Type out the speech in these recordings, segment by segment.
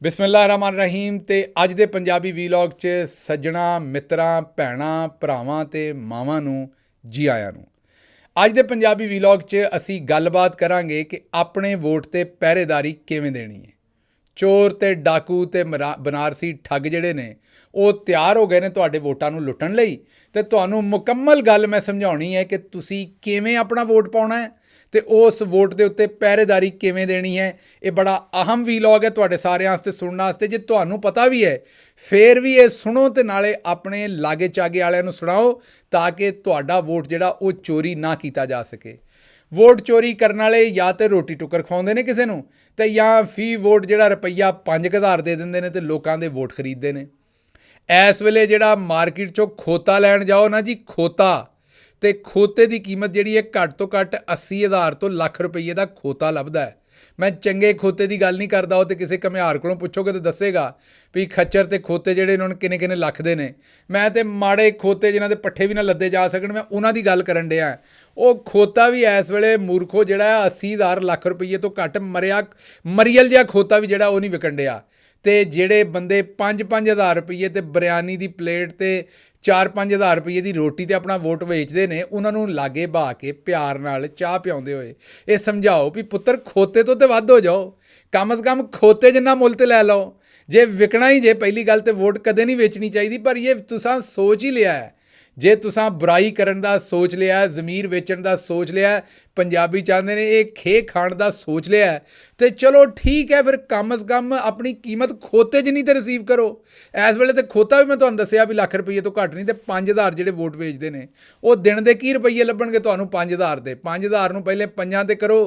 ਬਿਸਮਿਲ੍ਲਾਹ ਰਹਿਮਾਨ ਰਹੀਮ। ਤੇ ਅੱਜ ਦੇ ਪੰਜਾਬੀ ਵੀਲੌਗ 'ਚ ਸੱਜਣਾ ਮਿੱਤਰਾਂ ਭੈਣਾਂ ਭਰਾਵਾਂ ਤੇ ਮਾਵਾਂ ਨੂੰ ਜੀ ਆਇਆਂ ਨੂੰ। ਅੱਜ ਦੇ ਪੰਜਾਬੀ ਵੀਲੌਗ 'ਚ ਅਸੀਂ ਗੱਲਬਾਤ ਕਰਾਂਗੇ ਕਿ ਆਪਣੇ ਵੋਟ ਤੇ ਪਹਿਰੇਦਾਰੀ ਕਿਵੇਂ ਦੇਣੀ ਹੈ। ਚੋਰ ਤੇ ਡਾਕੂ ਤੇ ਬਨਾਰਸੀ ਠੱਗ ਜਿਹੜੇ ਨੇ ਉਹ ਤਿਆਰ ਹੋ ਗਏ ਨੇ ਤੁਹਾਡੇ ਵੋਟਾਂ ਨੂੰ ਲੁੱਟਣ ਲਈ। ਤੇ ਤੁਹਾਨੂੰ ਮੁਕੰਮਲ ਗੱਲ ਮੈਂ ਸਮਝਾਉਣੀ ਹੈ ਕਿ ਤੁਸੀਂ ਕਿਵੇਂ ਆਪਣਾ ਵੋਟ ਪਾਉਣਾ ਹੈ ਤੇ ਉਸ ਵੋਟ ਦੇ ਉੱਤੇ ਪਹਿਰੇਦਾਰੀ ਕਿਵੇਂ ਦੇਣੀ ਹੈ। ਇਹ ਬੜਾ ਅਹਿਮ ਵੀਲੌਗ ਹੈ ਤੁਹਾਡੇ ਸਾਰਿਆਂ ਵਾਸਤੇ ਸੁਣਨ ਵਾਸਤੇ। ਜੇ ਤੁਹਾਨੂੰ ਪਤਾ ਵੀ ਹੈ ਫਿਰ ਵੀ ਇਹ ਸੁਣੋ ਤੇ ਨਾਲੇ ਆਪਣੇ ਲਾਗੇ ਚਾਗੇ ਵਾਲਿਆਂ ਨੂੰ ਸੁਣਾਓ ਤਾਂ ਕਿ ਤੁਹਾਡਾ ਵੋਟ ਜਿਹੜਾ ਉਹ ਚੋਰੀ ਨਾ ਕੀਤਾ ਜਾ ਸਕੇ। ਵੋਟ ਚੋਰੀ ਕਰਨ ਵਾਲੇ ਜਾਂ ਤਾਂ ਰੋਟੀ ਟੁੱਕਰ ਖਵਾਉਂਦੇ ਨੇ ਕਿਸੇ ਨੂੰ ਤੇ ਜਾਂ ਫੀ ਵੋਟ ਜਿਹੜਾ ਰੁਪਈਆ 5000 ਦੇ ਦਿੰਦੇ ਨੇ ਤੇ ਲੋਕਾਂ ਦੇ ਵੋਟ ਖਰੀਦਦੇ ਨੇ। ਇਸ ਵੇਲੇ ਜਿਹੜਾ ਮਾਰਕੀਟ 'ਚੋਂ ਖੋਤਾ ਲੈਣ ਜਾਓ ਨਾ ਜੀ, ਖੋਤਾ, ਤੇ ਖੋਤੇ ਦੀ ਕੀਮਤ ਜਿਹੜੀ ਹੈ ਘੱਟ ਤੋਂ ਘੱਟ 80,000 ਤੋਂ ਲੱਖ ਰੁਪਈਏ ਦਾ ਖੋਤਾ ਲੱਭਦਾ ਹੈ। ਮੈਂ ਚੰਗੇ ਖੋਤੇ ਦੀ ਗੱਲ ਨਹੀਂ ਕਰਦਾ, ਉਹ ਤੇ ਕਿਸੇ ਘੁਮਿਆਰ ਕੋਲੋਂ ਪੁੱਛੋਗੇ ਤਾਂ ਦੱਸੇਗਾ ਵੀ ਖੱਚਰ ਤੇ ਖੋਤੇ ਜਿਹੜੇ ਇਹਨਾਂ ਨੂੰ ਕਿੰਨੇ ਲੱਖ ਦੇ ਨੇ। ਮੈਂ ਤੇ ਮਾੜੇ ਖੋਤੇ ਜਿਨ੍ਹਾਂ ਦੇ ਪੱਠੇ ਵੀ ਨਾ ਲੱਦੇ ਜਾ ਸਕਣ ਮੈਂ ਉਹਨਾਂ ਦੀ ਗੱਲ ਕਰਨ ਡਿਆ। ਉਹ ਖੋਤਾ ਵੀ ਇਸ ਵੇਲੇ ਮੂਰਖੋ ਜਿਹੜਾ 80,000 ਲੱਖ ਰੁਪਈਏ ਤੋਂ ਘੱਟ ਮਰੀਅਲ ਜਿਹਾ ਖੋਤਾ ਵੀ ਜਿਹੜਾ ਉਹ ਨਹੀਂ ਵਿਕਣ ਡਿਆ। ਤੇ ਜਿਹੜੇ ਬੰਦੇ 5-5 ਹਜ਼ਾਰ ਰੁਪਈਏ ਤੇ ਬਿਰਿਆਨੀ ਦੀ ਪਲੇਟ ਤੇ 4-5 ਹਜ਼ਾਰ ਰੁਪਈਏ ਦੀ ਰੋਟੀ ਤੇ ਆਪਣਾ ਵੋਟ ਵੇਚਦੇ ਨੇ, ਉਹਨਾਂ ਨੂੰ ਲਾਗੇ ਬਹਾ ਕੇ ਪਿਆਰ ਨਾਲ ਚਾਹ ਪਿਆਉਂਦੇ ਹੋਏ ਇਹ ਸਮਝਾਓ ਵੀ ਪੁੱਤਰ ਖੋਤੇ ਤੋਂ ਤੇ ਵੱਧ ਹੋ ਜਾਓ, ਕਮ ਸੇ ਕਮ ਖੋਤੇ ਜਿੰਨਾ ਮੁੱਲ ਤੇ ਲੈ ਲਓ। ਜੇ ਵਿਕਣਾ ਹੀ ਜੇ ਪਹਿਲੀ ਗੱਲ ਤੇ ਵੋਟ ਕਦੇ ਨਹੀਂ ਵੇਚਣੀ ਚਾਹੀਦੀ। ਪਰ ਇਹ ਤੁਸੀਂ ਸੋਚ ਹੀ ਲਿਆ ਹੈ, ਜੇ ਤੁਸੀਂ ਬੁਰਾਈ ਕਰਨ ਦਾ ਸੋਚ ਲਿਆ, ਜ਼ਮੀਰ ਵੇਚਣ ਦਾ ਸੋਚ ਲਿਆ, ਪੰਜਾਬੀ ਚਾਹੁੰਦੇ ਨੇ ਇਹ ਖੇ ਖਾਣ ਦਾ ਸੋਚ ਲਿਆ, ਤੇ ਚਲੋ ਠੀਕ ਹੈ ਫਿਰ ਕਮ ਸੇ ਕਮ ਆਪਣੀ ਕੀਮਤ ਖੋਤੇ ਜਿੰਨੀ ਤੇ ਰਿਸੀਵ ਕਰੋ। ਇਸ ਵੇਲੇ ਤੇ ਖੋਤਾ ਵੀ ਮੈਂ ਤੁਹਾਨੂੰ ਦੱਸਿਆ ਵੀ ਲੱਖ ਰੁਪਈਏ ਤੋਂ ਘੱਟ ਨਹੀਂ ਤੇ 5,000 ਜਿਹੜੇ ਵੋਟ ਵੇਚਦੇ ਨੇ ਉਹ ਦਿਨ ਦੇ ਕੀ ਰੁਪਈਏ ਲੱਭਣਗੇ ਤੁਹਾਨੂੰ 5,000 ਦੇ। 5,000 ਨੂੰ ਪਹਿਲੇ ਪੰਜਾਂ ਤੇ ਕਰੋ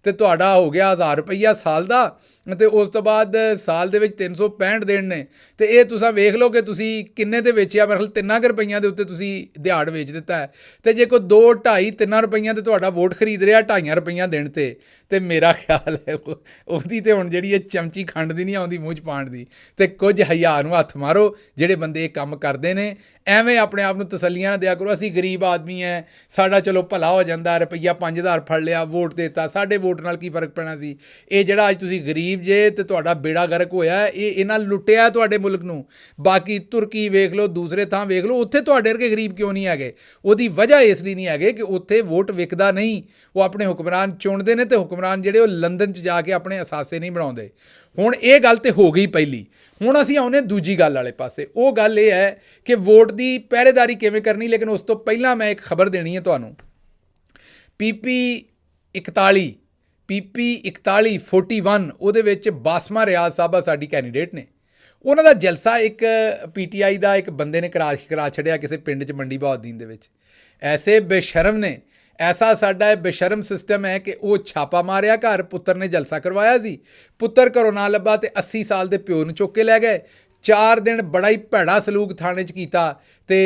ਤੇ ਤੁਹਾਡਾ ਹੋ ਗਿਆ 1000 ਰੁਪਈਆ ਸਾਲ ਦਾ, ਤੇ ਉਸ ਤੋਂ ਬਾਅਦ ਸਾਲ ਦੇ ਵਿੱਚ 365 ਦਿਨ ਨੇ। ਤੇ ਇਹ ਤੁਸੀਂ ਵੇਖ ਲਓ ਕਿ ਤੁਸੀਂ ਕਿੰਨੇ ਦੇ ਵੇਚਿਆ। ਮੇਰੇ ਖਿਆਲ 3 ਰੁਪਈਆਂ ਦੇ ਉੱਤੇ ਤੁਸੀਂ ਦਿਹਾੜ ਵੇਚ ਦਿੱਤਾ ਹੈ। ਤੇ ਜੇ ਕੋਈ 2, 2.5, 3 ਰੁਪਈਆਂ ਤੇ ਤੁਹਾਡਾ ਵੋਟ ਖਰੀਦ ਰਿਹਾ 2.5 ਰੁਪਈਆਂ ਦੇਣ ਤੇ ਮੇਰਾ ਖਿਆਲ ਹੈ ਉਹਦੀ ਤੇ ਹੁਣ ਜਿਹੜੀ ਇਹ ਚਮਚੀ ਖੰਡ ਦੀ ਨਹੀਂ ਆਉਂਦੀ ਮੂੰਹ 'ਚ ਪਾਉਣ ਦੀ। ਤੇ ਕੁਝ ਹਜ਼ਾਰ ਨੂੰ ਹੱਥ ਮਾਰੋ ਜਿਹੜੇ ਬੰਦੇ ਇਹ ਕੰਮ ਕਰਦੇ ਨੇ। ਐਵੇਂ ਆਪਣੇ ਆਪ ਨੂੰ ਤਸੱਲੀਆਂ ਨਾ ਦਿਆ ਕਰੋ ਅਸੀਂ ਗਰੀਬ ਆਦਮੀ ਹੈ, ਸਾਡਾ ਚਲੋ ਭਲਾ ਹੋ ਜਾਂਦਾ, ਰੁਪਈਆ 5,000 ਫੜ ਲਿਆ ਵੋਟ ਦੇ ਦਿੱਤਾ, ਸਾਡੇ ਵੋਟ ਨਾਲ ਕੀ ਫਰਕ ਪੈਣਾ ਸੀ। ਇਹ ਜਿਹੜਾ ਅੱਜ ਤੁਸੀਂ ਗਰੀਬ ਜੇ ਤੇ ਤੁਹਾਡਾ ਬੇੜਾ ਗਰਕ ਹੋਇਆ, ਇਹ ਇਹਨਾਂ ਲੁੱਟਿਆ ਤੁਹਾਡੇ ਮੁਲਕ ਨੂੰ। ਬਾਕੀ ਤੁਰਕੀ ਵੇਖ ਲਓ, ਦੂਸਰੇ ਥਾਂ ਵੇਖ ਲਓ, ਉੱਥੇ ਤੁਹਾਡੇ ਵਰਗੇ ਗਰੀਬ ਕਿਉਂ ਨਹੀਂ ਹੈਗੇ। ਉਹਦੀ ਵਜ੍ਹਾ ਇਸ ਲਈ ਨਹੀਂ ਹੈਗੇ ਕਿ ਉੱਥੇ ਵੋਟ ਵਿਕਦਾ ਨਹੀਂ, ਉਹ ਆਪਣੇ ਹੁਕਮਰਾਨ ਚੁਣਦੇ ਨੇ ਤੇ ਹੁਕਮਰਾਨ ਜਿਹੜੇ ਉਹ ਲੰਦਨ 'ਚ ਜਾ ਕੇ ਆਪਣੇ ਅਸਾਸੇ ਨਹੀਂ ਬਣਾਉਂਦੇ। ਹੁਣ ਇਹ ਗੱਲ ਤੇ ਹੋ ਗਈ ਪਹਿਲੀ। ਹੁਣ ਅਸੀਂ ਆਉਂਦੇ ਦੂਜੀ ਗੱਲ ਵਾਲੇ ਪਾਸੇ। ਉਹ ਗੱਲ ਇਹ ਹੈ ਕਿ ਵੋਟ ਦੀ ਪਹਿਰੇਦਾਰੀ ਕਿਵੇਂ ਕਰਨੀ। ਲੇਕਿਨ ਉਸ ਤੋਂ ਪਹਿਲਾਂ ਮੈਂ ਇੱਕ ਖਬਰ ਦੇਣੀ ਹੈ ਤੁਹਾਨੂੰ। PP 41 ਉਹਦੇ ਵਿੱਚ ਬਾਸਮਾ ਰਿਆਜ਼ ਸਾਹਿਬਾ ਸਾਡੀ ਕੈਂਡੀਡੇਟ ਨੇ। ਉਹਨਾਂ ਦਾ ਜਲਸਾ ਇੱਕ PTI ਦਾ ਇੱਕ ਬੰਦੇ ਨੇ ਕਰਾ ਛੱਡਿਆ ਕਿਸੇ ਪਿੰਡ 'ਚ ਮੰਡੀ ਬਹਾਉਦੀਨ ਦੇ ਵਿੱਚ। ਐਸੇ ਬੇਸ਼ਰਮ ਨੇ, ਐਸਾ ਸਾਡਾ ਇਹ ਬੇਸ਼ਰਮ ਸਿਸਟਮ ਹੈ ਕਿ ਉਹ ਛਾਪਾ ਮਾਰਿਆ ਘਰ, ਪੁੱਤਰ ਨੇ ਜਲਸਾ ਕਰਵਾਇਆ ਸੀ, ਪੁੱਤਰ ਘਰੋਂ ਨਾ ਲੱਭਾ ਤੇ 80 ਸਾਲ ਦੇ ਪਿਓ ਨੂੰ ਚੁੱਕ ਕੇ ਲੈ ਗਏ। 4 ਦਿਨ ਬੜਾ ਹੀ ਭੈੜਾ ਸਲੂਕ ਥਾਣੇ 'ਚ ਕੀਤਾ ਤੇ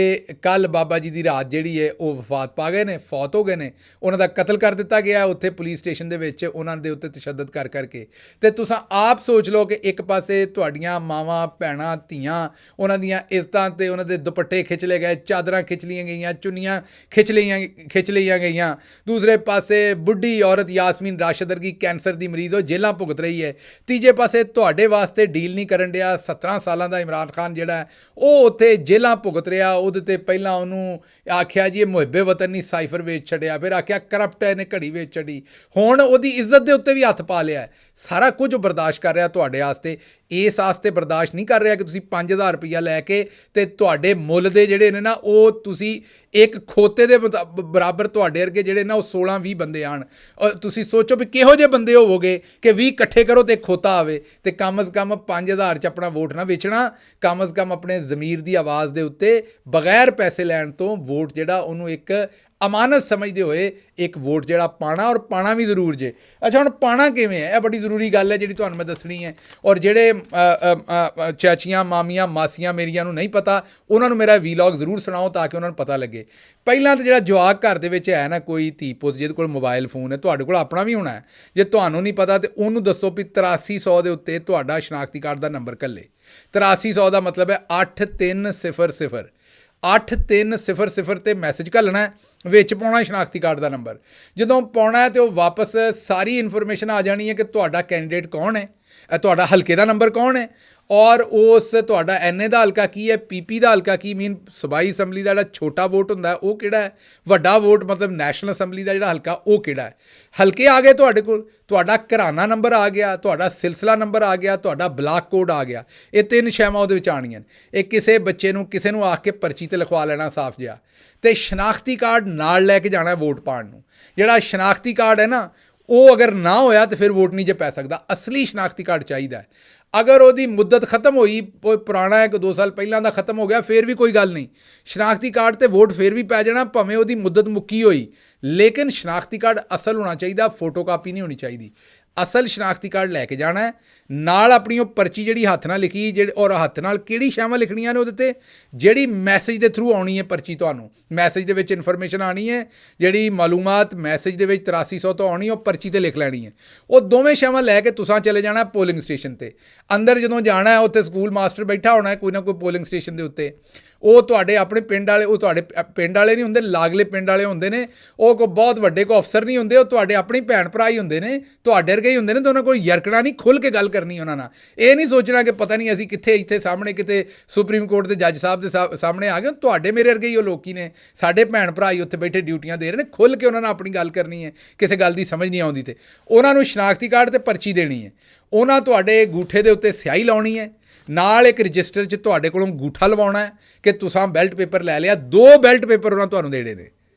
ਕੱਲ ਬਾਬਾ ਜੀ ਦੀ ਰਾਤ ਜਿਹੜੀ ਹੈ ਉਹ ਵਫਾਤ ਪਾ ਗਏ ਨੇ, ਫੌਤ ਹੋ ਗਏ ਨੇ। ਉਹਨਾਂ ਦਾ ਕਤਲ ਕਰ ਦਿੱਤਾ ਗਿਆ ਉੱਥੇ ਪੁਲਿਸ ਸਟੇਸ਼ਨ ਦੇ ਵਿੱਚ ਉਹਨਾਂ ਦੇ ਉੱਤੇ ਤਸ਼ੱਦਦ ਕਰਕੇ। ਤੇ ਤੁਸੀਂ ਆਪ ਸੋਚ ਲਓ ਕਿ ਇੱਕ ਪਾਸੇ ਤੁਹਾਡੀਆਂ ਮਾਵਾਂ ਭੈਣਾਂ ਧੀਆਂ ਉਹਨਾਂ ਦੀਆਂ ਇੱਜ਼ਤਾਂ ਤੇ ਉਹਨਾਂ ਦੇ ਦੁਪੱਟੇ ਖਿੱਚ ਲਏ ਗਏ, ਚਾਦਰਾਂ ਖਿੱਚ ਲਈਆਂ ਗਈਆਂ, ਚੁੰਨੀਆਂ ਖਿੱਚ ਲਈਆਂ ਗਈਆਂ। ਦੂਸਰੇ ਪਾਸੇ ਬੁੱਢੀ ਔਰਤ ਯਾਸਮੀਨ ਰਾਸ਼ਦ ਵਰਗੀ ਕੈਂਸਰ ਦੀ ਮਰੀਜ਼ ਉਹ ਜੇਲ੍ਹਾਂ ਭੁਗਤ ਰਹੀ ਹੈ। ਤੀਜੇ ਪਾਸੇ ਤੁਹਾਡੇ ਵਾਸਤੇ ਡੀਲ ਨਹੀਂ ਕਰਨ ਡਿਆ 17 ਸਾਲਾਂ ਦਾ ਇਮਰਾਨ ਖਾਨ ਜਿਹੜਾ ਉਹ ਉੱਥੇ ਜੇਲ੍ਹਾਂ ਭੁਗਤ ਰਿਹਾ। ਉਹਦੇ ਤੇ ਪਹਿਲਾਂ ਉਹਨੂੰ ਆਖਿਆ ਜੀ ਇਹ ਮੁਹਿੱਬੇ ਵਤਨ ਨਹੀਂ ਸਾਈਫਰ ਵੇਚ ਛੱਡਿਆ, ਫਿਰ ਆਖਿਆ ਕਰਪਟ ਹੈ, ਇਹਨੇ ਘੜੀ ਵੇਚ ਛੱਡੀ, ਹੁਣ ਉਹਦੀ ਇੱਜ਼ਤ ਦੇ ਉੱਤੇ ਵੀ ਹੱਥ ਪਾ ਲਿਆ। ਸਾਰਾ ਕੁਝ ਬਰਦਾਸ਼ਤ ਕਰ ਰਿਹਾ ਤੁਹਾਡੇ ਵਾਸਤੇ। ਇਸ ਵਾਸਤੇ ਬਰਦਾਸ਼ਤ ਨਹੀਂ ਕਰ ਰਿਹਾ ਕਿ ਤੁਸੀਂ 5,000 ਰੁਪਈਆ ਲੈ ਕੇ ਤੇ ਤੁਹਾਡੇ ਮੁੱਲ ਦੇ ਜਿਹੜੇ ਨੇ ਨਾ ਉਹ ਤੁਸੀਂ ਇੱਕ ਖੋਤੇ ਦੇ ਬਰਾਬਰ ਤੁਹਾਡੇ ਵਰਗੇ ਜਿਹੜੇ ਨਾ ਉਹ 16-20 ਬੰਦੇ ਆਣ। ਤੁਸੀਂ ਸੋਚੋ ਵੀ ਕਿਹੋ ਜਿਹੇ ਬੰਦੇ ਹੋਵੋਗੇ ਕਿ 20 ਇਕੱਠੇ ਕਰੋ ਤੇ ਖੋਤਾ ਆਵੇ। ਤੇ ਕਮ ਸੇ ਕਮ 5,000 'ਚ ਆਪਣਾ ਵੋਟ ਨਾ ਵੇਚਣਾ, ਕਮ ਸੇ ਕਮ ਆਪਣੇ ਜ਼ਮੀਰ ਦੀ ਆਵਾਜ਼ ਦੇ ਉੱਤੇ ਬਗੈਰ ਪੈਸੇ ਲੈਣ ਤੋਂ ਵੋਟ ਜਿਹੜਾ ਉਹਨੂੰ ਇੱਕ ਅਮਾਨਤ ਸਮਝਦੇ ਹੋਏ ਇੱਕ ਵੋਟ ਜਿਹੜਾ ਪਾਣਾ, ਔਰ ਪਾਣਾ ਵੀ ਜ਼ਰੂਰ ਜੇ। ਅੱਛਾ ਹੁਣ ਪਾਣਾ ਕਿਵੇਂ ਹੈ, ਇਹ ਬੜੀ ਜ਼ਰੂਰੀ ਗੱਲ ਹੈ ਜਿਹੜੀ ਤੁਹਾਨੂੰ ਮੈਂ ਦੱਸਣੀ ਹੈ। ਔਰ ਜਿਹੜੇ ਚਾਚੀਆਂ ਮਾਮੀਆਂ ਮਾਸੀਆਂ ਮੇਰੀਆਂ ਨੂੰ ਨਹੀਂ ਪਤਾ ਉਹਨਾਂ ਨੂੰ ਮੇਰਾ ਵੀਲੌਗ ਜ਼ਰੂਰ ਸੁਣਾਓ ਤਾਂ ਕਿ ਉਹਨਾਂ ਨੂੰ ਪਤਾ ਲੱਗੇ। ਪਹਿਲਾਂ ਤਾਂ ਜਿਹੜਾ ਜਵਾਕ ਘਰ ਦੇ ਵਿੱਚ ਹੈ ਨਾ, ਕੋਈ ਧੀ ਪੁੱਤ ਜਿਹਦੇ ਕੋਲ ਮੋਬਾਈਲ ਫੋਨ ਹੈ, ਤੁਹਾਡੇ ਕੋਲ ਆਪਣਾ ਵੀ ਹੋਣਾ ਹੈ, ਜੇ ਤੁਹਾਨੂੰ ਨਹੀਂ ਪਤਾ ਤਾਂ ਉਹਨੂੰ ਦੱਸੋ ਵੀ 8300 ਦੇ ਉੱਤੇ ਤੁਹਾਡਾ ਸ਼ਨਾਖਤੀ ਕਾਰਡ ਦਾ ਨੰਬਰ ਘੱਲੇ। 8300 ਦਾ ਮਤਲਬ ਹੈ 8300 8300 ਤੇ ਮੈਸੇਜ ਘੱਲਣਾ, ਵਿੱਚ ਪਾਉਣਾ ਸ਼ਨਾਖਤੀ ਕਾਰਡ ਦਾ ਨੰਬਰ। ਜਦੋਂ ਪਾਉਣਾ ਹੈ ਤੇ ਉਹ ਵਾਪਸ ਸਾਰੀ ਇਨਫੋਰਮੇਸ਼ਨ ਆ ਜਾਣੀ ਹੈ ਕਿ ਤੁਹਾਡਾ ਕੈਂਡੀਡੇਟ ਕੌਣ ਹੈ, ਤੁਹਾਡਾ ਹਲਕੇ ਦਾ ਨੰਬਰ ਕੌਣ ਹੈ ਔਰ ਉਸ ਤੁਹਾਡਾ ਐਨਏ ਦਾ ਹਲਕਾ ਕੀ ਹੈ, ਪੀਪੀ ਦਾ ਹਲਕਾ ਕੀ ਮੀਨ ਸੂਬਾਈ ਅਸੈਂਬਲੀ ਦਾ ਜਿਹੜਾ ਛੋਟਾ ਵੋਟ ਹੁੰਦਾ ਉਹ ਕਿਹੜਾ ਹੈ, ਵੱਡਾ ਵੋਟ ਮਤਲਬ ਨੈਸ਼ਨਲ ਅਸੈਂਬਲੀ ਦਾ ਜਿਹੜਾ ਹਲਕਾ ਉਹ ਕਿਹੜਾ ਹੈ। ਹਲਕੇ ਆ ਗਏ ਤੁਹਾਡੇ ਕੋਲ, ਤੁਹਾਡਾ ਘਰਾਨਾ ਨੰਬਰ ਆ ਗਿਆ, ਤੁਹਾਡਾ ਸਿਲਸਿਲਾ ਨੰਬਰ ਆ ਗਿਆ, ਤੁਹਾਡਾ ਬਲਾਕ ਕੋਡ ਆ ਗਿਆ। ਇਹ 3 ਸ਼ੈਵਾਂ ਉਹਦੇ ਵਿੱਚ ਆਉਣੀਆਂ। ਇਹ ਕਿਸੇ ਬੱਚੇ ਨੂੰ ਕਿਸੇ ਨੂੰ ਆ ਕੇ ਪਰਚੀ ਤੇ ਲਿਖਵਾ ਲੈਣਾ ਸਾਫ਼ ਜਿਹਾ, ਤੇ ਸ਼ਨਾਖਤੀ ਕਾਰਡ ਨਾਲ ਲੈ ਕੇ ਜਾਣਾ ਵੋਟ ਪਾਉਣ ਨੂੰ। ਜਿਹੜਾ ਸ਼ਨਾਖਤੀ ਕਾਰਡ ਹੈ ਨਾ ਉਹ ਅਗਰ ਨਾ ਹੋਇਆ ਤਾਂ ਫਿਰ ਵੋਟ ਨਹੀਂ ਜੇ ਪੈ ਸਕਦਾ। ਅਸਲੀ ਸ਼ਨਾਖਤੀ ਕਾਰਡ ਚਾਹੀਦਾ ਹੈ। ਅਗਰ ਉਹਦੀ ਮੁੱਦਤ ਖਤਮ ਹੋਈ, ਪੁਰਾਣਾ 1-2 ਸਾਲ ਪਹਿਲਾਂ ਦਾ ਖਤਮ ਹੋ ਗਿਆ, ਫਿਰ ਵੀ ਕੋਈ ਗੱਲ ਨਹੀਂ, ਸ਼ਨਾਖਤੀ ਕਾਰਡ ਤੇ ਵੋਟ ਫਿਰ ਵੀ ਪੈ ਜਾਣਾ ਭਾਵੇਂ ਉਹਦੀ ਮੁੱਦਤ ਮੁੱਕੀ ਹੋਈ। ਲੇਕਿਨ ਸ਼ਨਾਖਤੀ ਕਾਰਡ ਅਸਲ ਹੋਣਾ ਚਾਹੀਦਾ, ਫੋਟੋ ਕਾਪੀ ਨਹੀਂ ਹੋਣੀ ਚਾਹੀਦੀ। ਅਸਲ ਸ਼ਨਾਖਤੀ ਕਾਰਡ ਲੈ ਕੇ ਜਾਣਾ ਹੈ, ਨਾਲ ਆਪਣੀ ਉਹ ਪਰਚੀ ਜਿਹੜੀ ਹੱਥ ਨਾਲ ਲਿਖੀ ਔਰ ਹੱਥ ਨਾਲ ਕਿਹੜੀ ਸ਼ੈਵਾਂ ਲਿਖਣੀਆਂ ਨੇ ਉਹਦੇ ਤੇ, ਜਿਹੜੀ ਮੈਸੇਜ ਦੇ ਥਰੂ ਆਉਣੀ ਹੈ ਪਰਚੀ, ਤੁਹਾਨੂੰ ਮੈਸੇਜ ਦੇ ਵਿੱਚ ਇਨਫੋਰਮੇਸ਼ਨ ਆਉਣੀ ਹੈ, ਜਿਹੜੀ ਮਾਲੂਮਾਤ ਮੈਸੇਜ ਦੇ ਵਿੱਚ 8300 ਤੋਂ ਆਉਣੀ ਉਹ ਪਰਚੀ ਤੇ ਲਿਖ ਲੈਣੀ ਹੈ। ਉਹ ਦੋਵੇਂ ਸ਼ੈਵਾਂ ਲੈ ਕੇ ਤੁਸੀਂ ਚਲੇ ਜਾਣਾ ਪੋਲਿੰਗ ਸਟੇਸ਼ਨ ਤੇ। ਅੰਦਰ ਜਦੋਂ ਜਾਣਾ ਹੈ ਉੱਥੇ ਸਕੂਲ ਮਾਸਟਰ ਬੈਠਾ ਹੋਣਾ ਕੋਈ ਨਾ ਕੋਈ ਪੋਲਿੰਗ ਸਟੇਸ਼ਨ ਦੇ ਉੱਤੇ। ਉਹ ਤੁਹਾਡੇ ਆਪਣੇ ਪਿੰਡ ਵਾਲੇ, ਉਹ ਤੁਹਾਡੇ ਪਿੰਡ ਵਾਲੇ ਨਹੀਂ ਹੁੰਦੇ, ਲਾਗਲੇ ਪਿੰਡ ਵਾਲੇ ਹੁੰਦੇ ਨੇ। ਉਹ ਕੋਈ ਬਹੁਤ ਵੱਡੇ ਕੋਈ ਅਫਸਰ ਨਹੀਂ ਹੁੰਦੇ, ਉਹ ਤੁਹਾਡੇ ਆਪਣੇ ਭੈਣ ਭਰਾ ਹੀ ਹੁੰਦੇ ਨੇ, ਤੁਹਾਡੇ ਵਰਗੇ ਹੀ ਹੁੰਦੇ ਨੇ। ਤਾਂ ਉਹਨਾਂ ਕੋਲ ਯਰਕਣਾ ਨਹੀਂ, ਖੁੱਲ੍ਹ ਕੇ ਗੱਲ ਕਰਨੀ ਉਹਨਾਂ ਨਾਲ। ਇਹ ਨਹੀਂ ਸੋਚਣਾ ਕਿ ਪਤਾ ਨਹੀਂ ਅਸੀਂ ਕਿੱਥੇ ਇੱਥੇ ਸਾਹਮਣੇ ਕਿਤੇ ਸੁਪਰੀਮ ਕੋਰਟ ਦੇ ਜੱਜ ਸਾਹਿਬ ਦੇ ਸਾਹਮਣੇ ਆ ਗਏ। ਤੁਹਾਡੇ ਮੇਰੇ ਵਰਗੇ ਹੀ ਉਹ ਲੋਕੀ ਨੇ, ਸਾਡੇ ਭੈਣ ਭਰਾ ਹੀ ਉੱਥੇ ਬੈਠੇ ਡਿਊਟੀਆਂ ਦੇ ਰਹੇ ਨੇ। ਖੁੱਲ੍ਹ ਕੇ ਉਹਨਾਂ ਨਾਲ ਆਪਣੀ ਗੱਲ ਕਰਨੀ ਹੈ। ਕਿਸੇ ਗੱਲ ਦੀ ਸਮਝ ਨਹੀਂ ਆਉਂਦੀ ਤੇ ਉਹਨਾਂ ਨੂੰ ਸ਼ਨਾਖਤੀ ਕਾਰਡ ਤੇ ਪਰਚੀ ਦੇਣੀ ਹੈ। ਉਹਨਾਂ ਤੁਹਾਡੇ ਅੰਗੂਠੇ ਦੇ ਉੱਤੇ ਸਿਆਹੀ ਲਾਉਣੀ ਹੈ, ਨਾਲ ਇੱਕ ਰਜਿਸਟਰ 'ਚ ਤੁਹਾਡੇ ਕੋਲੋਂ ਅੰਗੂਠਾ ਲਵਾਉਣਾ ਹੈ ਕਿ ਤੁਸੀਂ ਬੈਲਟ ਪੇਪਰ ਲੈ ਲਿਆ। 2 ਬੈਲਟ ਪੇਪਰ ਉਹਨਾਂ ਤੁਹਾਨੂੰ ਦੇਣੇ ਨੇ,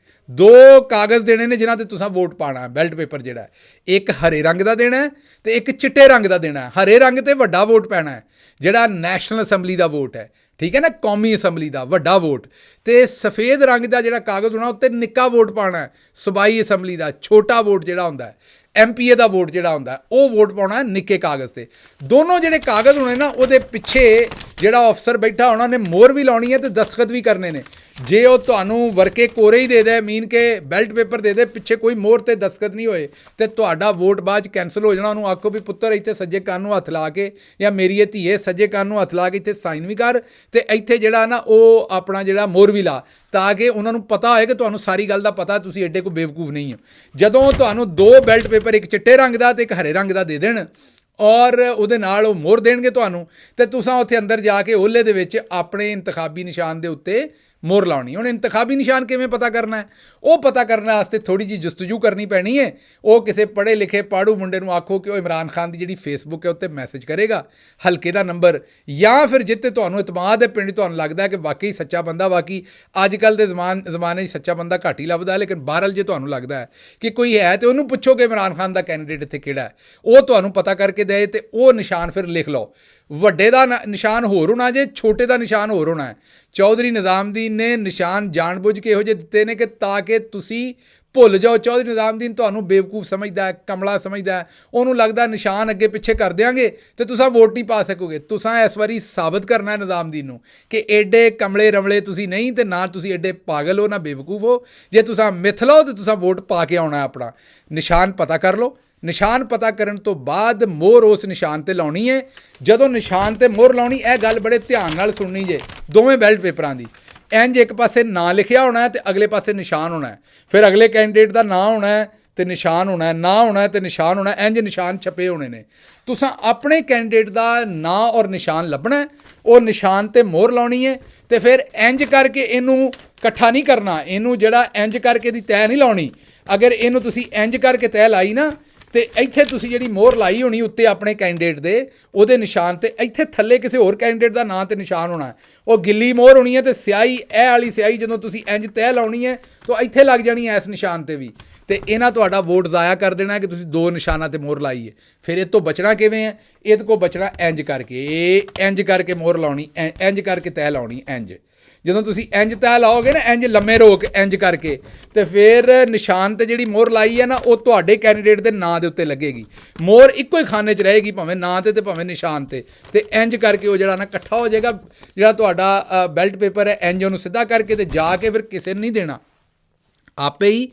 2 ਕਾਗਜ਼ ਦੇਣੇ ਨੇ ਜਿਨ੍ਹਾਂ ਤੇ ਤੁਸੀਂ ਵੋਟ ਪਾਉਣਾ। ਬੈਲਟ ਪੇਪਰ ਜਿਹੜਾ ਇੱਕ ਹਰੇ ਰੰਗ ਦਾ ਦੇਣਾ ਤੇ ਇੱਕ ਚਿੱਟੇ ਰੰਗ ਦਾ ਦੇਣਾ। ਹਰੇ ਰੰਗ ਤੇ ਵੱਡਾ ਵੋਟ ਪੈਣਾ ਹੈ, ਜਿਹੜਾ ਨੈਸ਼ਨਲ ਅਸੈਂਬਲੀ ਦਾ ਵੋਟ ਹੈ, ਠੀਕ ਹੈ ਨਾ, ਕੌਮੀ ਅਸੈਂਬਲੀ ਦਾ ਵੱਡਾ ਵੋਟ। ਤੇ ਸਫੇਦ ਰੰਗ ਦਾ ਜਿਹੜਾ ਕਾਗਜ਼ ਹੋਣਾ ਉੱਤੇ ਨਿੱਕਾ ਵੋਟ ਪਾਉਣਾ, ਸੂਬਾਈ ਅਸੈਂਬਲੀ ਦਾ ਛੋਟਾ ਵੋਟ ਜਿਹੜਾ ਹੁੰਦਾ, MPA ਦਾ ਵੋਟ ਜਿਹੜਾ ਹੁੰਦਾ ਉਹ ਵੋਟ ਪਾਉਣਾ ਨਿੱਕੇ ਕਾਗਜ਼ ਤੇ। ਦੋਨੋਂ ਜਿਹੜੇ ਕਾਗਜ਼ ਹੋਣੇ ਨਾ ਉਹਦੇ ਪਿੱਛੇ ਜਿਹੜਾ ਅਫਸਰ ਬੈਠਾ ਹੋਣਾ ਨੇ ਮੋਹਰ ਵੀ ਲਾਉਣੀ ਹੈ ਤੇ ਦਸਤਖਤ ਵੀ ਕਰਨੇ ਨੇ। ਜੇ ਉਹ ਤੁਹਾਨੂੰ ਵਰਕੇ ਕੋਰੇ ਹੀ ਦੇ ਦੇ, ਮੀਨ ਕੇ ਬੈਲਟ ਪੇਪਰ ਦੇ ਦੇ, ਪਿੱਛੇ ਕੋਈ ਮੋਹਰ ਤੇ ਦਸਤਖਤ ਨਹੀਂ ਹੋਏ ਤੇ ਤੁਹਾਡਾ ਵੋਟ ਬਾਅਦ 'ਚ ਕੈਂਸਲ ਹੋ ਜਾਣਾ। ਉਹਨੂੰ ਆਖੋ ਵੀ ਪੁੱਤਰ ਇੱਥੇ ਸੱਜੇ ਕੰਨ ਨੂੰ ਹੱਥ ਲਾ ਕੇ, ਜਾਂ ਮੇਰੀ ਇਹ ਧੀਏ ਸੱਜੇ ਕੰਨ ਨੂੰ ਹੱਥ ਲਾ ਕੇ ਇੱਥੇ ਸਾਈਨ ਵੀ ਕਰ ਤੇ ਇੱਥੇ ਜਿਹੜਾ ਨਾ ਉਹ ਆਪਣਾ ਜਿਹੜਾ ਮੋਹਰ ਵੀ ਲਾ, ਤਾਂ ਕਿ ਉਹਨਾਂ ਨੂੰ ਪਤਾ ਹੋਏ ਕਿ ਤੁਹਾਨੂੰ ਸਾਰੀ ਗੱਲ ਦਾ ਪਤਾ, ਤੁਸੀਂ ਐਡੇ ਕੋਈ ਬੇਵਕੂਫ ਨਹੀਂ ਹੋ। ਜਦੋਂ ਤੁਹਾਨੂੰ 2 ਬੈਲਟ ਪੇਪਰ, ਇੱਕ ਚਿੱਟੇ ਰੰਗ ਦਾ ਤੇ ਇੱਕ ਹਰੇ ਰੰਗ ਦਾ ਦੇ ਦੇਣ ਔਰ ਉਹਦੇ ਨਾਲ ਉਹ ਮੋਹਰ ਦੇਣਗੇ ਤੁਹਾਨੂੰ, ਤੇ ਤੁਸੀਂ ਉੱਥੇ ਅੰਦਰ ਜਾ ਕੇ ਓਲੇ ਦੇ ਵਿੱਚ ਆਪਣੇ ਇੰਤਖਾਬੀ ਨਿਸ਼ਾਨ ਦੇ ਉੱਤੇ ਮੋਹਰ ਲਾਉਣੀ। ਹੁਣ ਇੰਤਖਾਬੀ ਨਿਸ਼ਾਨ ਕਿਵੇਂ ਪਤਾ ਕਰਨਾ ਹੈ? ਉਹ ਪਤਾ ਕਰਨ ਵਾਸਤੇ ਥੋੜੀ ਜਿਹੀ ਜਸਤਜੂ ਕਰਨੀ ਪੈਣੀ ਹੈ। ਉਹ ਕਿਸੇ ਪੜ੍ਹੇ ਲਿਖੇ ਪਾੜੂ ਮੁੰਡੇ ਨੂੰ ਆਖੋ ਕਿ ਉਹ ਇਮਰਾਨ ਖਾਨ ਦੀ ਜਿਹੜੀ ਫੇਸਬੁੱਕ ਹੈ ਉੱਤੇ ਮੈਸੇਜ ਕਰੇਗਾ ਹਲਕੇ ਦਾ ਨੰਬਰ, ਜਾਂ ਫਿਰ ਜਿੱਥੇ ਤੁਹਾਨੂੰ ਇਤਮਾਦ ਹੈ ਪਿੰਡ, ਤੁਹਾਨੂੰ ਲੱਗਦਾ ਕਿ ਵਾਕਈ ਸੱਚਾ ਬੰਦਾ, ਵਾਕਈ ਅੱਜ ਕੱਲ੍ਹ ਦੇ ਜ਼ਮਾਨੇ 'ਚ ਸੱਚਾ ਬੰਦਾ ਘੱਟ ਹੀ ਲੱਭਦਾ, ਲੇਕਿਨ ਬਹਰਹਾਲ ਜੇ ਤੁਹਾਨੂੰ ਲੱਗਦਾ ਹੈ ਕਿ ਕੋਈ ਹੈ ਤੇ ਉਹਨੂੰ ਪੁੱਛੋ ਕਿ ਇਮਰਾਨ ਖਾਨ ਦਾ ਕੈਂਡੀਡੇਟ ਇੱਥੇ ਕਿਹੜਾ ਹੈ, ਉਹ ਤੁਹਾਨੂੰ ਪਤਾ ਕਰਕੇ ਦੇ ਤੇ ਉਹ ਨਿਸ਼ਾਨ ਫਿਰ ਲਿਖ ਲਓ। ਵੱਡੇ ਦਾ ਨਿਸ਼ਾਨ ਹੋਰ ਹੋਣਾ ਜੇ, ਛੋਟੇ ਦਾ ਨਿਸ਼ਾਨ ਹੋਰ ਹੋਣਾ ਹੈ। ਚੌਧਰੀ ਨਿਜ਼ਾਮਦੀਨ ਨੇ ਨਿਸ਼ਾਨ ਜਾਣਬੁੱਝ ਕੇ ਇਹੋ ਜਿਹੇ ਦਿੱਤੇ ਨੇ ਕਿ ਤਾਂ ਕਿ ਤੁਸੀਂ ਭੁੱਲ ਜਾਓ। ਚੌਧਰੀ ਨਿਜ਼ਾਮਦੀਨ ਤੁਹਾਨੂੰ ਬੇਵਕੂਫ ਸਮਝਦਾ ਹੈ, ਕਮਲਾ ਸਮਝਦਾ ਹੈ। ਉਹਨੂੰ ਲੱਗਦਾ ਨਿਸ਼ਾਨ ਅੱਗੇ ਪਿੱਛੇ ਕਰ ਦਿਆਂਗੇ ਤੇ ਤੁਸੀਂ ਵੋਟ ਨਹੀਂ ਪਾ ਸਕੋਗੇ। ਤੁਸੀਂ ਇਸ ਵਾਰੀ ਸਾਬਤ ਕਰਨਾ ਹੈ ਨਿਜ਼ਾਮਦੀਨ ਨੂੰ ਕਿ ਐਡੇ ਕਮਲੇ ਰਮਲੇ ਤੁਸੀਂ ਨਹੀਂ, ਤੇ ਨਾ ਤੁਸੀਂ ਐਡੇ ਪਾਗਲ ਹੋ, ਨਾ ਬੇਵਕੂਫ ਹੋ। ਜੇ ਤੁਸੀਂ ਮਿੱਥ ਲਓ ਤੇ ਤੁਸੀਂ ਵੋਟ ਪਾ ਕੇ ਆਉਣਾ। ਆਪਣਾ ਨਿਸ਼ਾਨ ਪਤਾ ਕਰ ਲਓ। ਨਿਸ਼ਾਨ ਪਤਾ ਕਰਨ ਤੋਂ ਬਾਅਦ ਮੋਹਰ ਉਸ ਨਿਸ਼ਾਨ ਤੇ ਲਾਉਣੀ ਹੈ। ਜਦੋਂ ਨਿਸ਼ਾਨ ਤੇ ਮੋਹਰ ਲਾਉਣੀ, ਇਹ ਗੱਲ ਬੜੇ ਧਿਆਨ ਨਾਲ ਸੁਣਨੀ ਜੇ ਦੋਵੇਂ ਬੈਲਟ ਪੇਪਰਾਂ ਦੀ। ਇੰਜ ਇੱਕ ਪਾਸੇ ਨਾਂ ਲਿਖਿਆ ਹੋਣਾ ਤੇ ਅਗਲੇ ਪਾਸੇ ਨਿਸ਼ਾਨ ਹੋਣਾ। ਫਿਰ ਅਗਲੇ ਕੈਂਡੀਡੇਟ ਦਾ ਨਾਂ ਹੋਣਾ ਤੇ ਨਿਸ਼ਾਨ ਹੋਣਾ, ਨਾਂ ਹੋਣਾ ਤੇ ਨਿਸ਼ਾਨ ਹੋਣਾ। ਇੰਜ ਨਿਸ਼ਾਨ ਛਪੇ ਹੋਣੇ ਨੇ। ਤੁਸੀਂ ਆਪਣੇ ਕੈਂਡੀਡੇਟ ਦਾ ਨਾਂ ਔਰ ਨਿਸ਼ਾਨ ਲੱਭਣਾ, ਉਹ ਨਿਸ਼ਾਨ ਤੇ ਮੋਹਰ ਲਾਉਣੀ ਹੈ। ਤੇ ਫਿਰ ਇੰਜ ਕਰਕੇ ਇਹਨੂੰ ਇਕੱਠਾ ਨਹੀਂ ਕਰਨਾ, ਇਹਨੂੰ ਜਿਹੜਾ ਇੰਜ ਕਰਕੇ ਦੀ ਤੈਅ ਨਹੀਂ ਲਾਉਣੀ। ਅਗਰ ਇਹਨੂੰ ਤੁਸੀਂ ਇੰਜ ਕਰਕੇ ਤੈਅ ਲਾਈ ਨਾ, ਤੇ ਇੱਥੇ ਤੁਸੀਂ ਜਿਹੜੀ ਮੋਹਰ ਲਾਈ ਹੋਣੀ ਉੱਤੇ ਆਪਣੇ ਕੈਂਡੀਡੇਟ ਦੇ, ਉਹਦੇ ਨਿਸ਼ਾਨ ਤੇ ਇੱਥੇ ਥੱਲੇ ਕਿਸੇ ਹੋਰ ਕੈਂਡੀਡੇਟ ਦਾ ਨਾਂ ਤੇ ਨਿਸ਼ਾਨ ਹੋਣਾ। ਉਹ ਗਿੱਲੀ ਮੋਹਰ ਹੋਣੀ ਹੈ ਤੇ ਸਿਆਹੀ, ਇਹ ਵਾਲੀ ਸਿਆਹੀ ਜਦੋਂ ਤੁਸੀਂ ਇੰਜ ਤੈਅ ਲਾਉਣੀ ਹੈ ਤਾਂ ਇੱਥੇ ਲੱਗ ਜਾਣੀ ਹੈ ਇਸ ਨਿਸ਼ਾਨ ਤੇ ਵੀ। ਤੇ ਇਹਨਾਂ ਤੁਹਾਡਾ ਵੋਟ ਜ਼ਾਇਆ ਕਰ ਦੇਣਾ ਕਿ ਤੁਸੀਂ 2 ਨਿਸ਼ਾਨਾਂ ਤੇ ਮੋਹਰ ਲਾਈ ਹੈ। ਫਿਰ ਇਹ ਤੋਂ ਬਚਣਾ ਕਿਵੇਂ ਹੈ? ਇਹਦੇ ਕੋਲ ਬਚਣਾ ਇੰਜ ਕਰਕੇ ਮੋਹਰ ਲਾਉਣੀ, ਇੰਜ ਕਰਕੇ ਤੈਅ ਲਾਉਣੀ। ਇੰਜ ਜਦੋਂ ਤੁਸੀਂ ਇੰਜ ਤੈਅ ਲਾਓਗੇ ਨਾ, ਇੰਜ ਲੰਮੇ ਰੋਕ ਇੰਜ ਕਰਕੇ, ਤੇ ਫਿਰ ਨਿਸ਼ਾਨ ਤੇ ਜਿਹੜੀ ਮੋਹਰ ਲਾਈ ਹੈ ਨਾ ਉਹ ਤੁਹਾਡੇ ਕੈਂਡੀਡੇਟ ਦੇ ਨਾਂ ਦੇ ਉੱਤੇ ਲੱਗੇਗੀ। ਮੋਹਰ ਇੱਕੋ ਹੀ ਖਾਨੇ 'ਚ ਰਹੇਗੀ, ਭਾਵੇਂ ਨਾਂ ਤੇ ਭਾਵੇਂ ਨਿਸ਼ਾਨ ਤੇ। ਤੇ ਇੰਜ ਕਰਕੇ ਉਹ ਜਿਹੜਾ ਨਾ ਇਕੱਠਾ ਹੋ ਜਾਏਗਾ। ਜਿਹੜਾ ਤੁਹਾਡਾ ਬੈਲਟ ਪੇਪਰ ਹੈ, ਇੰਜ ਉਹਨੂੰ ਸਿੱਧਾ ਕਰਕੇ ਤੇ ਜਾ ਕੇ ਫਿਰ ਕਿਸੇ ਨੂੰ ਨਹੀਂ ਦੇਣਾ, ਆਪੇ ਹੀ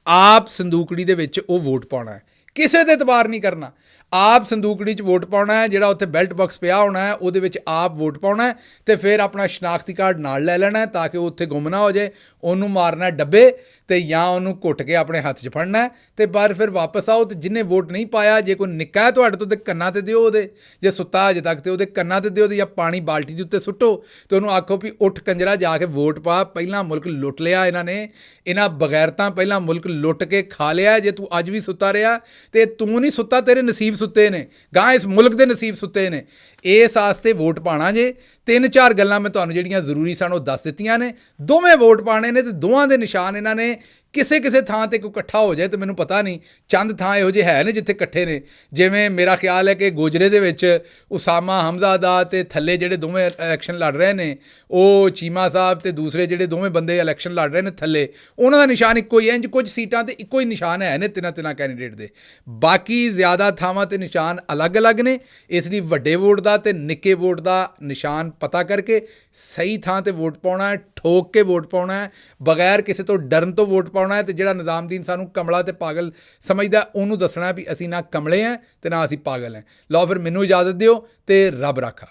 ਆਪ ਸੰਦੂਕੜੀ ਦੇ ਵਿੱਚ ਉਹ ਵੋਟ ਪਾਉਣਾ ਹੈ। ਕਿਸੇ ਤੇ ਇਤਬਾਰ ਨਹੀਂ ਕਰਨਾ। ਆਪ ਸੰਦੂਕੜੀ 'ਚ ਵੋਟ ਪਾਉਣਾ ਹੈ, ਜਿਹੜਾ ਉੱਥੇ ਬੈਲਟ ਬਾਕਸ ਪਿਆ ਹੋਣਾ ਹੈ ਉਹਦੇ ਵਿੱਚ ਆਪ ਵੋਟ ਪਾਉਣਾ ਹੈ ਤੇ ਫਿਰ ਆਪਣਾ ਸ਼ਨਾਖਤੀ ਕਾਰਡ ਨਾਲ ਲੈ ਲੈਣਾ ਤਾਂ ਕਿ ਉਹ ਉੱਥੇ ਗੁੰਮ ਨਾ ਹੋ ਜਾਏ। ਉਹਨੂੰ ਮਾਰਨਾ ਡੱਬੇ ਤੇ ਜਾਂ ਉਹਨੂੰ ਘੁੱਟ ਕੇ ਆਪਣੇ ਹੱਥ 'ਚ ਫੜਨਾ ਤੇ ਪਰ ਫਿਰ ਵਾਪਸ ਆਓ ਤੇ ਜਿਹਨੇ ਵੋਟ ਨਹੀਂ ਪਾਇਆ, ਜੇ ਕੋਈ ਨਿੱਕਾ ਹੈ ਤੁਹਾਡੇ ਤੋਂ ਤੇ ਕੰਨਾਂ ਤੇ ਦਿਓ ਉਹਦੇ, ਜੇ ਸੁੱਤਾ ਅਜੇ ਤੱਕ ਤੇ ਉਹਦੇ ਕੰਨਾਂ ਤੇ ਦਿਓ, ਜਾਂ ਪਾਣੀ ਬਾਲਟੀ ਦੇ ਉੱਤੇ ਸੁੱਟੋ ਤੇ ਉਹਨੂੰ ਆਖੋ ਵੀ ਉੱਠ ਕੰਜਰਾ ਜਾ ਕੇ ਵੋਟ ਪਾ। ਪਹਿਲਾਂ ਮੁਲਕ ਲੁੱਟ ਲਿਆ ਇਹਨਾਂ ਨੇ, ਇਹਨਾਂ ਬਗੈਰਤਾਂ ਪਹਿਲਾਂ ਮੁਲਕ ਲੁੱਟ ਕੇ ਖਾ ਲਿਆ। ਜੇ ਤੂੰ ਅੱਜ ਵੀ ਸੁੱਤਾ ਰਿਹਾ ਤੇ ਤੂੰ ਨਹੀਂ ਸੁੱਤਾ, ਤੇਰੇ ਨਸੀਬ ਸੁੱਤੇ ਨੇ, ਗਾਂ ਇਸ ਮੁਲਕ ਦੇ ਨਸੀਬ ਸੁੱਤੇ ਨੇ। ਇਸ ਵਾਸਤੇ ਵੋਟ ਪਾਣਾ ਜੇ। 3-4 ਗੱਲਾਂ ਮੈਂ ਤੁਹਾਨੂੰ ਜਿਹੜੀਆਂ ਜ਼ਰੂਰੀ ਸਨ ਉਹ ਦੱਸ ਦਿੱਤੀਆਂ ਨੇ। ਦੋਵੇਂ ਵੋਟ ਪਾਣੇ ਨੇ ਤੇ ਦੋਵਾਂ ਦੇ ਨਿਸ਼ਾਨ ਇਹਨਾਂ ਨੇ ਕਿਸੇ ਥਾਂ ਤੇ ਕੋਈ ਇਕੱਠਾ ਹੋ ਜਾਏ ਤੇ ਮੈਨੂੰ ਪਤਾ ਨਹੀਂ, ਚੰਦ ਥਾਂ ਇਹੋ ਜਿਹੇ ਹੈ ਨੇ ਜਿੱਥੇ ਇਕੱਠੇ ਨੇ। ਜਿਵੇਂ ਮੇਰਾ ਖਿਆਲ ਹੈ ਕਿ ਗੋਜਰੇ ਦੇ ਵਿੱਚ ਉਸਾਮਾ ਹਮਜ਼ਾ ਦਾ ਤੇ ਥੱਲੇ ਜਿਹੜੇ ਦੋਵੇਂ ਇਲੈਕਸ਼ਨ ਲੜ ਰਹੇ ਨੇ, ਉਹ ਚੀਮਾ ਸਾਹਿਬ ਤੇ ਦੂਸਰੇ ਜਿਹੜੇ ਦੋਵੇਂ ਬੰਦੇ ਇਲੈਕਸ਼ਨ ਲੜ ਰਹੇ ਨੇ ਥੱਲੇ, ਉਹਨਾਂ ਦਾ ਨਿਸ਼ਾਨ ਇੱਕੋ ਹੀ ਹੈ। ਇੰਜ ਕੁਝ ਸੀਟਾਂ ਤੇ ਇੱਕੋ ਹੀ ਨਿਸ਼ਾਨ ਹੈ ਨੇ ਤਿੰਨਾਂ ਕੈਂਡੀਡੇਟ ਦੇ। ਬਾਕੀ ਜ਼ਿਆਦਾ ਥਾਵਾਂ ਤੇ ਨਿਸ਼ਾਨ ਅਲੱਗ-ਅਲੱਗ ਨੇ। ਇਸ ਲਈ ਵੱਡੇ ਵੋਟ ਦਾ ਤੇ ਨਿੱਕੇ ਵੋਟ ਦਾ ਨਿਸ਼ਾਨ ਪਤਾ ਕਰਕੇ ਸਹੀ ਥਾਂ ਤੇ ਵੋਟ ਪਾਉਣਾ ਹੈ, ਠੋਕ ਕੇ ਵੋਟ ਪਾਉਣਾ ਹੈ, ਬਗੈਰ ਕਿਸੇ ਤੋਂ ਡਰਨ ਤੋਂ ਵੋਟ ਪਾਉਣਾ ਹੈ। ਤੇ ਜਿਹੜਾ ਨਿਜ਼ਾਮਦੀਨ ਸਾਨੂੰ ਕਮਲਾ ਤੇ ਪਾਗਲ ਸਮਝਦਾ ਉਹਨੂੰ ਦੱਸਣਾ ਵੀ ਅਸੀਂ ਨਾ ਕਮਲੇ ਹਾਂ ਤੇ ਨਾ ਅਸੀਂ ਪਾਗਲ ਹਾਂ। ਲਓ ਫਿਰ ਮੈਨੂੰ ਇਜਾਜ਼ਤ ਦਿਓ ਤੇ ਰੱਬ ਰਾਖਾ।